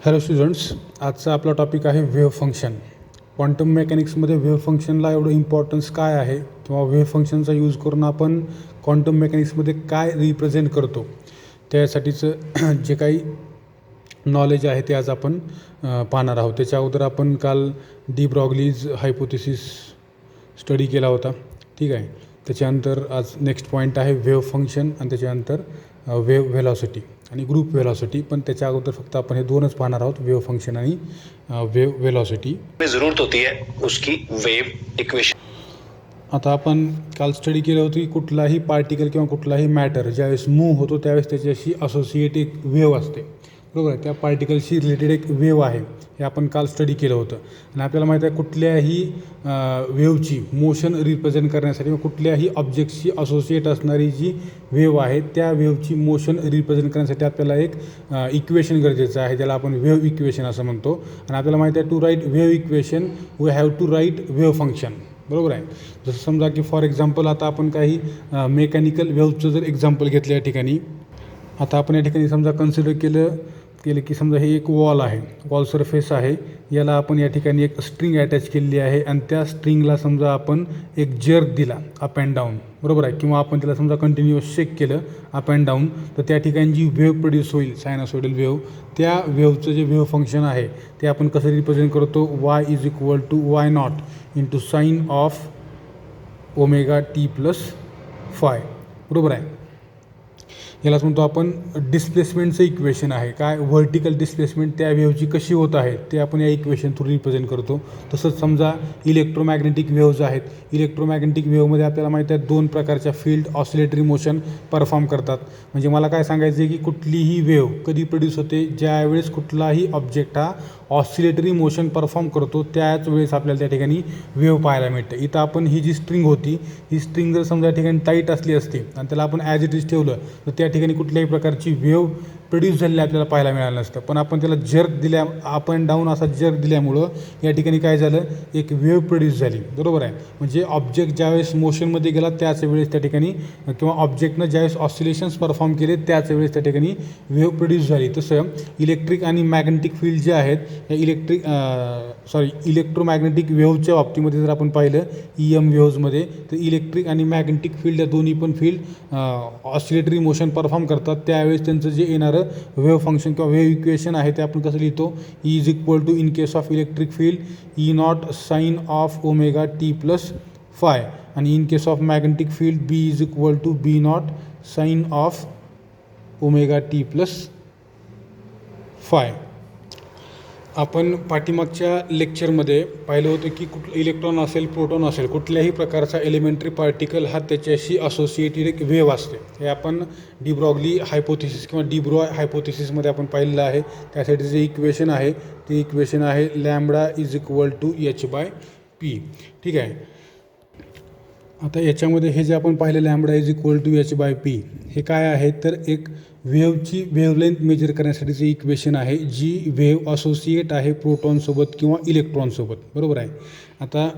Hello students, आजचा आपला topic आहे वेव्ह फंक्शन. क्वांटम मेकॅनिक्समध्ये वेव्ह फंक्शनला एवढं इम्पॉर्टन्स काय आहे किंवा वेव्ह फंक्शनचा यूज करून आपण क्वांटम मेकॅनिक्समध्ये काय रिप्रेझेंट करतो त्यासाठीचं जे काही नॉलेज आहे ते आज आपण पाहणार आहोत. त्याच्या अगोदर आपण काल डी ब्रॉग्लीज हायपोथेसिस स्टडी केला होता, ठीक आहे. त्याच्यानंतर आज नेक्स्ट पॉईंट आहे वेव्ह फंक्शन आणि त्याच्यानंतर वेव्ह व्हेलॉसिटी आणि ग्रुप व्हेलॉसिटी. पण त्याच्या अगोदर फक्त आपण हे दोनच पाहणार आहोत, वेव्ह फंक्शन आणि वेव्ह व्हेलॉसिटी. जरूरत होती है उसकी वेव इक्वेशन. आता आपण काल स्टडी केलं होतं की कुठलाही पार्टिकल किंवा कुठलाही मॅटर ज्यावेळेस मूव्ह होतो त्यावेळेस त्याच्याशी असोसिएट एक वेव्ह असते, बरोबर आहे. त्या पार्टिकलशी रिलेटेड एक वेव्ह आहे, हे आपण काल स्टडी केलं होतं. आणि आपल्याला माहीत आहे कुठल्याही वेव्हची मोशन रिप्रेझेंट करण्यासाठी किंवा कुठल्याही ऑब्जेक्टशी असोसिएट असणारी जी वेव्ह आहे त्या वेव्हची मोशन रिप्रेझेंट करण्यासाठी आपल्याला एक इक्वेशन गरजेचं आहे, ज्याला आपण वेव्ह इक्वेशन असं म्हणतो. आणि आपल्याला माहीत आहे to write wave equation we have to write wave function, बरोबर आहे. जसं समजा की फॉर एक्झाम्पल आता आपण काही मेकॅनिकल वेव्हचं जर एक्झाम्पल घेतलं या ठिकाणी. आता आपण या ठिकाणी समजा कन्सिडर केलं की समजा हे एक वॉल आहे, वॉल सरफेस आहे, याला आपण या ठिकाणी एक स्ट्रिंग अटॅच केलेली आहे आणि त्या स्ट्रिंगला समजा आपण एक जर्क दिला अप अँड डाऊन, बरोबर आहे. किंवा आपण त्याला समजा कंटिन्युअस शेक केलं अप अँड डाऊन, तर त्या ठिकाणी जी वेव्ह प्रोड्यूस होईल सायनोसॉइडल वेव्ह, त्या वेव्हचं जे वेव्ह फंक्शन आहे ते आपण कसं रिप्रेझेंट करतो, y is equal to y naught into sine of omega t plus phi, बरोबर आहे. यालाच म्हणतो आपण डिस्प्लेसमेंटचं इक्वेशन आहे. काय व्हर्टिकल डिस्प्लेसमेंट त्या वेव्हची कशी होत आहे ते आपण या इक्वेशन थ्रू रिप्रेझेंट करतो. तसंच समजा इलेक्ट्रोमॅग्नेटिक वेव्हज आहेत. इलेक्ट्रोमॅग्नेटिक वेव्हमध्ये आपल्याला माहीत आहे दोन प्रकारच्या फील्ड ऑसिलेटरी मोशन परफॉर्म करतात. म्हणजे मला काय सांगायचं आहे की कुठलीही वेव्ह कधी प्रोड्यूस होते, ज्यावेळेस कुठलाही ऑब्जेक्ट हा ऑसिलेटरी मोशन परफॉर्म करतो त्याच वेळेस आपल्याला त्या ठिकाणी वेव्ह पाहायला मिळते. इथं आपण ही जी स्ट्रिंग होती, ही स्ट्रिंग जर समजा या ठिकाणी टाईट असली असती आणि त्याला आपण ॲज इट इज ठेवलं तर त्या ठिकाणी कुठल्याही प्रकारची वेव्ह प्रोड्यूस झालेली आपल्याला पाहायला मिळालं नसतं. पण आपण त्याला जर्क दिल्या, अप अँड डाऊन असा जर्क दिल्यामुळं या ठिकाणी काय झालं, एक वेव्ह प्रोड्यूस झाली, बरोबर आहे. म्हणजे ऑब्जेक्ट ज्यावेळेस मोशनमध्ये गेला त्याच वेळेस त्या ठिकाणी किंवा ऑब्जेक्टनं ज्यावेळेस ऑसिलेशन्स परफॉर्म केले त्याच वेळेस त्या ठिकाणी वेव्ह प्रोड्यूस झाली. तसं इलेक्ट्रिक आणि मॅग्नेटिक फील्ड जे आहेत या इलेक्ट्रोमॅग्नेटिक वेव्हच्या बाबतीमध्ये जर आपण पाहिलं EM वेव्हजमध्ये, तर इलेक्ट्रिक आणि मॅग्नेटिक फील्ड या दोन्ही पण फील्ड ऑसिलेटरी मोशन परफॉर्म करतात. त्यावेळेस त्यांचं जे येणारं वेव्ह फंक्शन किंवा वेव्ह इक्वेशन आहे ते आपण कसं लिहितो, E is equal to in case of electric field E not sine of omega t plus phi, आणि in case of magnetic field B is equal to B not sine of omega t plus phi. आपण पाठीमागच्या लेक्चरमध्ये पाहिलं होतं की कुठलं electron असेल, proton असेल, कुठल्याही प्रकारचा एलिमेंटरी पार्टिकल हा त्याच्याशी असोसिएटेड एक वेव्ह असते. हे आपण डी ब्रॉग्ली हायपोथेसिस किंवा डी ब्रॉय हायपोथेसिसमध्ये आपण पाहिलेलं आहे. त्यासाठी जे इक्वेशन आहे ते इक्वेशन आहे lambda is equal to h/p, ठीक आहे. आता याच्यामध्ये हे जे आपण पाहिलं lambda is equal to h/p हे काय आहे, तर एक वेव्हची वेव्हलेंथ मेजर करण्यासाठीचं इक्वेशन आहे, जी वेव्ह असोसिएट आहे प्रोटॉनसोबत किंवा इलेक्ट्रॉनसोबत, बरोबर आहे. आता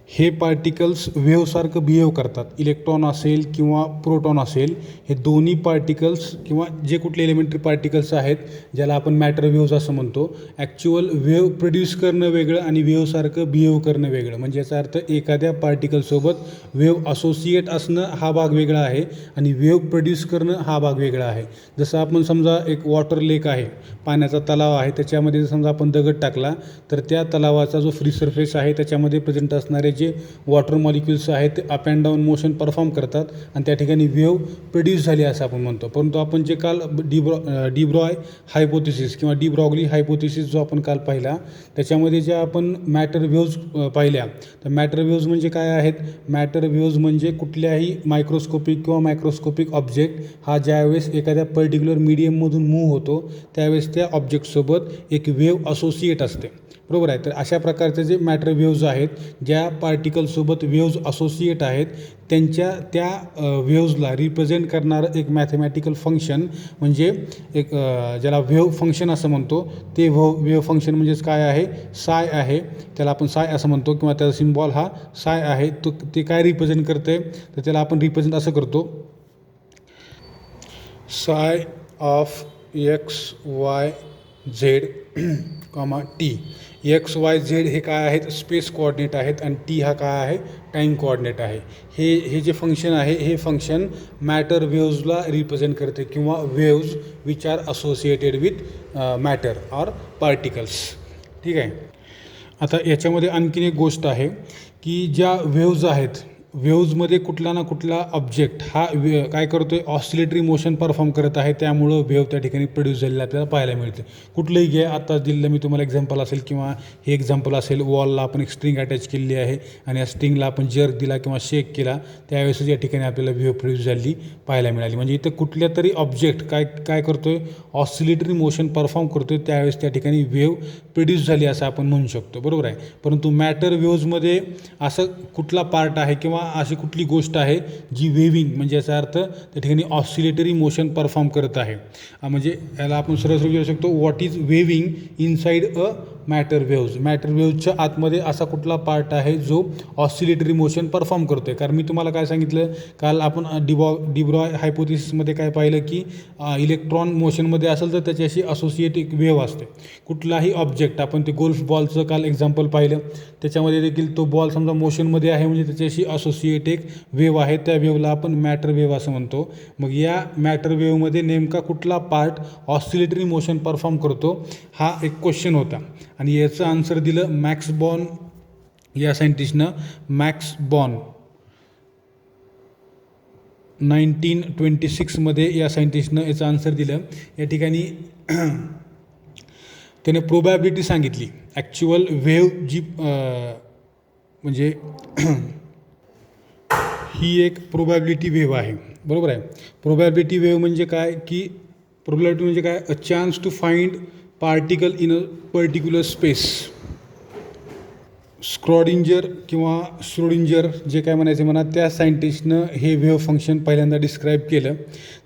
हे पार्टिकल्स वेव्हसारखं बिहेव करतात. इलेक्ट्रॉन असेल किंवा प्रोटॉन असेल, हे दोन्ही पार्टिकल्स किंवा जे कुठले एलिमेंटरी पार्टिकल्स आहेत ज्याला आपण मॅटर वेव्हज असं म्हणतो, ॲक्च्युअल वेव्ह प्रोड्यूस करणं वेगळं आणि वेव्हसारखं बिहेव करणं वेगळं. म्हणजे याचा अर्थ एखाद्या पार्टिकलसोबत वेव्ह असोसिएट असणं हा भाग वेगळा आहे आणि वेव्ह प्रोड्यूस करणं हा भाग वेगळा आहे. जसं आपण समजा एक वॉटर लेक आहे, पाण्याचा तलाव आहे, त्याच्यामध्ये समजा आपण दगड टाकला तर त्या तलावाचा जो फ्री सरफेस आहे त्याच्यामध्ये प्रेझेंट असणारे जे वॉटर मॉलिक्युल्स आहेत ते up and down motion perform करतात आणि त्या ठिकाणी वेव्ह प्रोड्यूस झाली असं आपण म्हणतो. परंतु आपण जे काल डी ब्रॉय हायपोथेसिस किंवा डी ब्रॉग्ली हायपोथेसिस जो आपण काल पाहिला, त्याच्यामध्ये ज्या आपण मॅटर वेव्हज पाहिल्या, तर मॅटर वेव्हज म्हणजे काय आहेत, मॅटर वेव्हज म्हणजे कुठल्याही मायक्रोस्कोपिक किंवा मायक्रोस्कोपिक ऑब्जेक्ट हा ज्यावेळेस एखाद्या पर्टिक्युलर मीडियममधून मूव्ह होतो त्यावेळेस त्या ऑब्जेक्टसोबत एक वेव्ह असोसिएट असते, बरोबर आहे. तर अशा प्रकारचे जे मॅटर वेव्हज आहेत, ज्या पार्टिकलसोबत वेव्हज असोसिएट आहेत, त्यांच्या त्या वेव्हजला रिप्रेझेंट करणारं एक मॅथमॅटिकल फंक्शन म्हणजे एक ज्याला वेव्ह फंक्शन असं म्हणतो, ते वेव्ह फंक्शन म्हणजेच काय आहे, साय आहे. त्याला आपण साय असं म्हणतो किंवा त्याचा सिम्बॉल हा साय आहे. ते काय रिप्रेझेंट करते, तर त्याला आपण रिप्रेझेंट असं करतो, साय of XY Z comma T. X Y Z हे काय आहेत, स्पेस कोऑर्डिनेट आहेत, आणि टी हा काय आहे, टाईम कोऑर्डिनेट आहे. हे जे फंक्शन आहे हे फंक्शन मॅटर वेव्हजला रिप्रेझेंट करते, किंवा waves which are associated with matter or particles. ठीक आहे. आता याच्यामध्ये आणखीन एक गोष्ट आहे की ज्या वेव्ज आहेत, वेव्जमध्ये कुठला ना कुठला ऑब्जेक्ट हा काय करतो आहे, ऑसिलेटरी मोशन परफॉर्म करत आहे, त्यामुळं वेव्ह त्या ठिकाणी प्रोड्यूस झालेलं आपल्याला पाहायला मिळते. कुठलंही घ्या, आत्ताच दिलेलं मी तुम्हाला एक्झाम्पल असेल, किंवा हे एक्झाम्पल असेल, वॉलला आपण एक स्ट्रिंग अटॅच केलेली आहे आणि या स्ट्रिंगला आपण जर्क दिला किंवा शेक केला, त्यावेळेस या ठिकाणी आपल्याला वेव्ह प्रोड्यूस झालेली पाहायला मिळाली. म्हणजे इथं कुठल्या तरी ऑब्जेक्ट काय करतो आहे, ऑसिलेटरी मोशन परफॉर्म करतो आहे, त्यावेळेस त्या ठिकाणी वेव्ह प्रोड्यूस झाली असं आपण म्हणू शकतो. बरोबर आहे. परंतु मॅटर वेव्हजमध्ये असं कुठला पार्ट आहे किंवा अशी कुठली गोष्ट आहे जी वेव्हिंग, म्हणजे याचा अर्थ त्या ठिकाणी ऑसिलेटरी मोशन परफॉर्म करत आहे. म्हणजे याला आपण सरळ विचारू शकतो, what is waving inside a matter waves. Matter वेव्जच्या आतमध्ये असा कुठला पार्ट आहे जो ऑसिलेटरी मोशन परफॉर्म करतो आहे. कारण मी तुम्हाला काय सांगितलं, काल आपण डिब्रॉय हायपोथिसिसमध्ये काय पाहिलं की इलेक्ट्रॉन मोशनमध्ये असेल तर त्याच्याशी असोसिएट एक वेव्ह असते. कुठलाही ऑब्जेक्ट, आपण ते गोल्फ बॉलचं काल एक्झाम्पल पाहिलं, त्याच्यामध्ये देखील तो बॉल समजा मोशनमध्ये आहे म्हणजे त्याच्याशी असोसिएट एक वेव्ह आहे, त्या वेव्हला आपण मॅटर वेव्ह असं म्हणतो. मग या मॅटर वेव्हमध्ये नेमका कुठला पार्ट ऑसिलेटरी मोशन परफॉर्म करतो, हा एक क्वेश्चन होता. आणि याचं आन्सर दिलं मॅक्स बॉर्न या सायंटिस्टनं. मॅक्स बॉर्न 1926मध्ये या सायंटिस्टनं याचं आन्सर दिलं. या ठिकाणी त्याने प्रोबॅबिलिटी सांगितली. ॲक्च्युअल वेव्ह जी म्हणजे ही एक प्रोबॅबिलिटी वेव्ह आहे. बरोबर आहे. प्रोबॅबिलिटी वेव्ह म्हणजे काय की, प्रोबॅबिलिटी म्हणजे काय, a chance to find particle in a particular space. Schrodinger किंवा श्रोडिंजर जे काय म्हणायचं म्हणा, त्या सायंटिस्टनं हे वेव्ह फंक्शन पहिल्यांदा डिस्क्राईब केलं.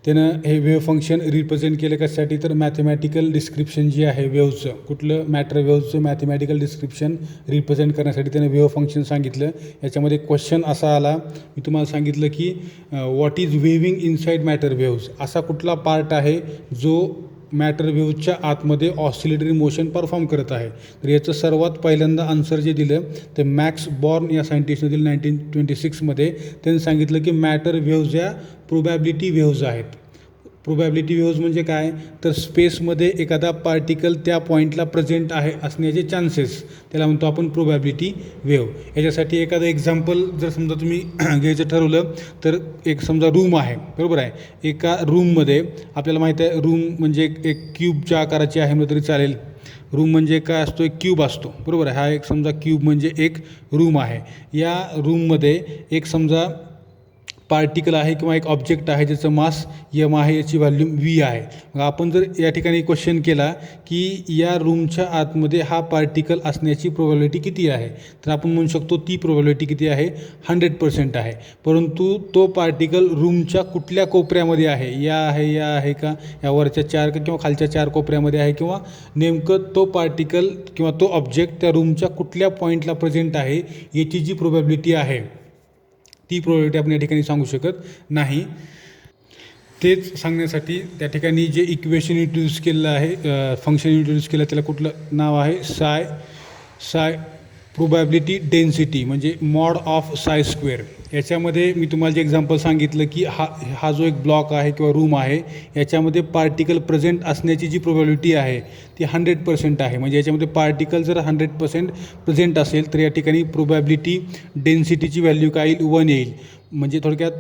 त्यानं हे वेव्ह फंक्शन रिप्रेझेंट केलं कशासाठी, तर मॅथमॅटिकल डिस्क्रिप्शन जे आहे वेव्हचं, कुठलं मॅटर वेव्हचं मॅथमॅटिकल डिस्क्रिप्शन रिप्रेझेंट करण्यासाठी त्यानं वेव्ह फंक्शन सांगितलं. याच्यामध्ये क्वेश्चन असा आला, मी तुम्हाला सांगितलं की what is waving inside matter waves. असा कुठला पार्ट आहे जो मॅटर वेव्हच्या आतमध्ये ऑसिलेटरी मोशन परफॉर्म करत आहे. तर याचं सर्वात पहिल्यांदा आन्सर जे दिलं ते मॅक्स बॉर्न या सायंटिस्टने दिलं 1926मध्ये. त्यांनी सांगितलं की मॅटर वेव्हज या प्रोबॅबिलिटी वेव्हज आहेत. प्रोबॅबिलिटी वेव्हज म्हणजे काय, तर स्पेसमध्ये एखादा पार्टिकल त्या पॉईंटला प्रेझेंट आहे असण्याचे चान्सेस, त्याला म्हणतो आपण प्रोबॅबिलिटी वेव्ह. याच्यासाठी एखादं एक्झाम्पल जर समजा तुम्ही घ्यायचं ठरवलं तर एक समजा रूम आहे. बरोबर आहे. एका रूममध्ये आपल्याला माहीत आहे, रूम म्हणजे एक क्यूबच्या आकाराची आहे म्हटलं तरी चालेल. रूम म्हणजे काय असतो, एक क्यूब असतो. बरोबर आहे. हा एक समजा क्यूब म्हणजे एक रूम आहे. या रूममध्ये एक समजा पार्टिकल आहे किंवा एक ऑब्जेक्ट आहे ज्याचं मास यम आहे, याची व्हॅल्यूम व्ही आहे. मग आपण जर या ठिकाणी क्वेश्चन केला की या रूमच्या आतमध्ये हा पार्टिकल असण्याची प्रोबॅबिलिटी किती आहे, तर आपण म्हणू शकतो ती प्रोबॅबिलिटी किती आहे, 100% आहे. परंतु तो पार्टिकल रूमच्या कुठल्या कोपऱ्यामध्ये आहे, या आहे का, या वरच्या 4 किंवा खालच्या 4 कोपऱ्यामध्ये आहे, किंवा नेमकं तो पार्टिकल किंवा तो ऑब्जेक्ट त्या रूमच्या कुठल्या पॉईंटला प्रेझेंट आहे, याची जी प्रोबॅबिलिटी आहे ती प्रोबॅबिलिटी आपण या ठिकाणी सांगू शकत नाही. तेच सांगण्यासाठी त्या ठिकाणी जे इक्वेशन इंट्रोड्यूस केलेलं आहे, फंक्शन इंट्रोड्यूस केलं, त्याला कुठलं नाव आहे, साय प्रोबॅबिलिटी डेन्सिटी, म्हणजे मॉड ऑफ साय स्क्वेअर. याच्यामध्ये मी तुम्हाला जे एक्झाम्पल सांगितलं की हा जो एक ब्लॉक आहे किंवा रूम आहे, याच्यामध्ये पार्टिकल प्रेझेंट असण्याची जी प्रोबॅबिलिटी आहे ती 100% आहे. म्हणजे याच्यामध्ये पार्टिकल जर 100% प्रेझेंट असेल तर या ठिकाणी प्रोबॅबिलिटी डेन्सिटीची व्हॅल्यू काय येईल, 1 येईल. म्हणजे थोडक्यात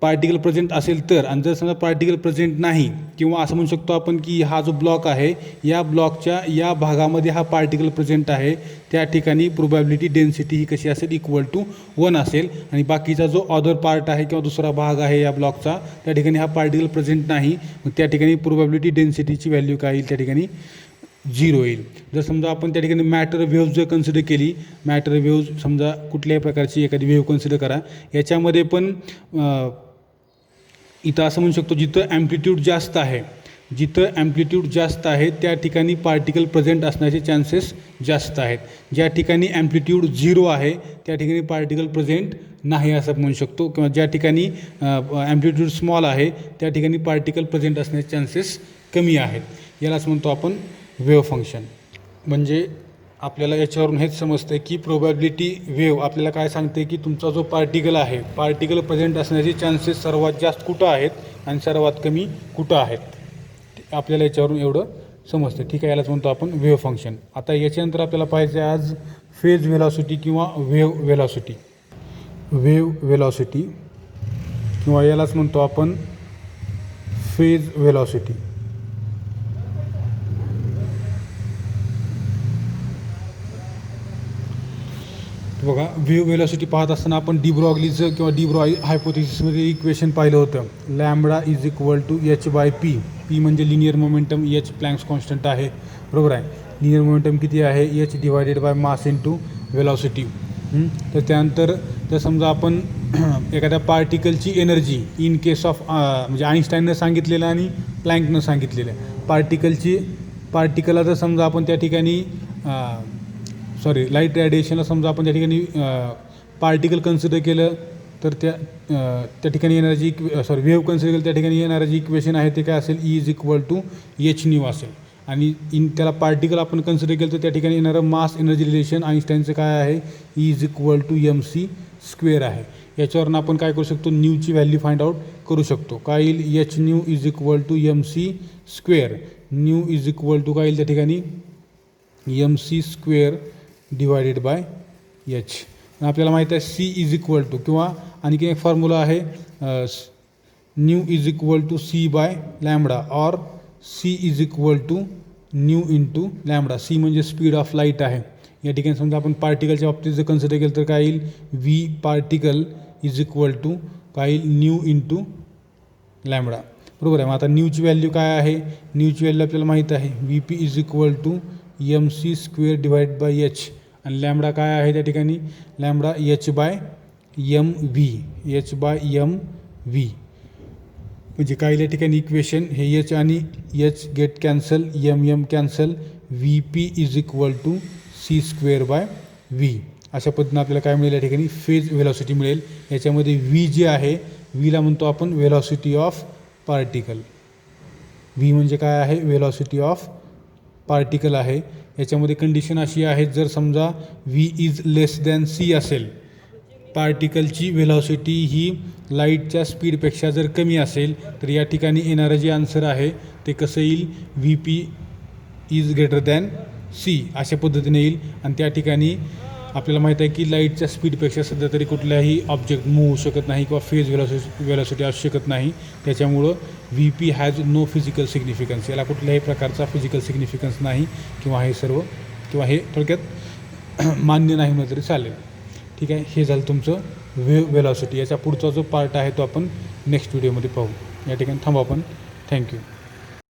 पार्टिकल प्रेझेंट असेल तर, आणि जर समजा पार्टिकल प्रेझेंट नाही, किंवा असं म्हणू शकतो आपण की हा जो ब्लॉक आहे या ब्लॉकच्या या भागामध्ये हा पार्टिकल प्रेझेंट आहे, त्या ठिकाणी प्रोबॅबिलिटी डेन्सिटी ही कशी असेल, इक्वल टू 1 असेल. आणि बाकीचा जो अदर पार्ट आहे किंवा दुसरा भाग आहे या ब्लॉकचा, त्या ठिकाणी हा पार्टिकल प्रेझेंट नाही, मग त्या ठिकाणी प्रोबॅबिलिटी डेन्सिटीची व्हॅल्यू काय येईल, त्या ठिकाणी 0 येईल. जर समजा आपण त्या ठिकाणी मॅटर वेव्ह जर कन्सिडर केली, मॅटर वेव्ह समजा कुठल्याही प्रकारची एखादी वेव्ह कन्सिडर करा, याच्यामध्ये पण इथं असं म्हणू शकतो जिथं ॲम्प्लिट्यूड जास्त आहे त्या ठिकाणी पार्टिकल प्रेझेंट असण्याचे चान्सेस जास्त आहेत. ज्या ठिकाणी ॲम्प्लिट्यूड 0 आहे त्या ठिकाणी पार्टिकल प्रेझेंट नाही असं म्हणू शकतो, किंवा ज्या ठिकाणी ॲम्प्लिट्यूड स्मॉल आहे त्या ठिकाणी पार्टिकल प्रेझेंट असण्याचे चान्सेस कमी आहेत. यालाच म्हणतो आपण वेव्ह फंक्शन. म्हणजे आपल्याला याच्यावरून हेच समजतं की प्रोबॅबिलिटी वेव्ह आपल्याला काय सांगते की तुमचा जो पार्टिकल आहे, पार्टिकल प्रेझेंट असण्याचे चान्सेस सर्वात जास्त कुठं आहेत आणि सर्वात कमी कुठं आहेत, आपल्याला याच्यावरून एवढं समजतं. ठीक आहे, यालाच म्हणतो आपण वेव्ह फंक्शन. आता याच्यानंतर आपल्याला पाहिजे आज फेज वेलॉसिटी किंवा वेव्ह वेलॉसिटी. वेव्ह वेलॉसिटी किंवा यालाच म्हणतो आपण फेज वेलॉसिटी. बघा, वेव्ह वेलॉसिटी पाहत असताना आपण डी ब्रॉग्लीचं किंवा डी ब्रॉग हायपोथेसिसमध्ये इक्वेशन पाहिलं होतं. Lambda is equal to h by p. P म्हणजे linear momentum, h Planck's constant आहे, बरोबर आहे. लिनियर मोमेंटम किती आहे, h divided by mass into velocity. तर त्यानंतर जर समजा आपण एखाद्या पार्टिकलची एनर्जी इन केस ऑफ म्हणजे आईन्स्टाईननं सांगितलेलं आणि प्लँकनं सांगितलेलं आहे. पार्टिकलला जर समजा आपण त्या ठिकाणी लाईट रेडिएशनला समजा आपण त्या ठिकाणी पार्टिकल कन्सिडर केलं तर त्या ठिकाणी एनर्जी वेव्ह कन्सिडर केलं त्या ठिकाणी एनर्जी इक्वेशन आहे ते काय असेल, E is equal to h nu असेल. आणि त्याला पार्टिकल आपण कन्सिडर केलं तर त्या ठिकाणी येणारं मास एनर्जी रिलेशन आईन्स्टाईनचं काय आहे, E is equal to m c square आहे. याच्यावरून आपण काय करू शकतो, न्यूची व्हॅल्यू फाइंड आउट करू शकतो. काय येईल, h nu is equal to m c square. Nu is equal to काय येईल त्या ठिकाणी, m c square divided by h. आपल्याला माहीत आहे सी इज इक्वल टू किंवा आणखी एक फॉर्म्युला आहे nu is equal to c by lambda or c is equal to nu into lambda. C म्हणजे स्पीड ऑफ लाईट आहे. या ठिकाणी समजा आपण पार्टिकलच्या बाबतीत जर कन्सिडर केलं तर काय येईल, v particle is equal to काय येईल, न्यू इंटू लॅम्बडा, बरोबर आहे. मग आता न्यूची व्हॅल्यू काय आहे, न्यूची व्हॅल्यू आपल्याला माहीत आहे v p is equal to m c square divide by h. आणि लॅम्बडा काय आहे त्या ठिकाणी, lambda h by m v, h by m v. म्हणजे काय या ठिकाणी इक्वेशन हे एच आणि h get cancel, m m cancel, v p is equal to c square by v. अशा पद्धतीनं आपल्याला काय मिळेल या ठिकाणी, फेज वेलॉसिटी मिळेल. याच्यामध्ये व्ही जी आहे, व्हीला म्हणतो आपण वेलॉसिटी ऑफ पार्टिकल. व्ही म्हणजे काय आहे, वेलॉसिटी ऑफ पार्टिकल आहे. याच्यामध्ये कंडिशन अशी आहे, जर समजा v is less than c असेल, पार्टिकलची वेलॉसिटी ही लाईटच्या स्पीडपेक्षा जर कमी असेल तर या ठिकाणी येणारं जे आन्सर आहे ते कसं येईल, v p is greater than c अशा पद्धतीने येईल. आणि त्या ठिकाणी आपल्याला माहीत आहे की लाईटच्या स्पीडपेक्षा सध्या तरी कुठल्याही ऑब्जेक्ट मूव्ह होऊ शकत नाही किंवा फेज वेलॉसिटी असू शकत नाही. त्याच्यामुळं v p has no physical significance, याला कुठल्याही प्रकारचा फिजिकल सिग्निफिकन्स नाही किंवा हे थोडक्यात मान्य नाही म्हणलं तरी चालेल. ठीक आहे, हे झालं तुमचं वेलॉसिटी. याचा पुढचा जो पार्ट आहे तो आपण नेक्स्ट व्हिडिओमध्ये पाहू. या ठिकाणी थांबू आपण. थँक्यू.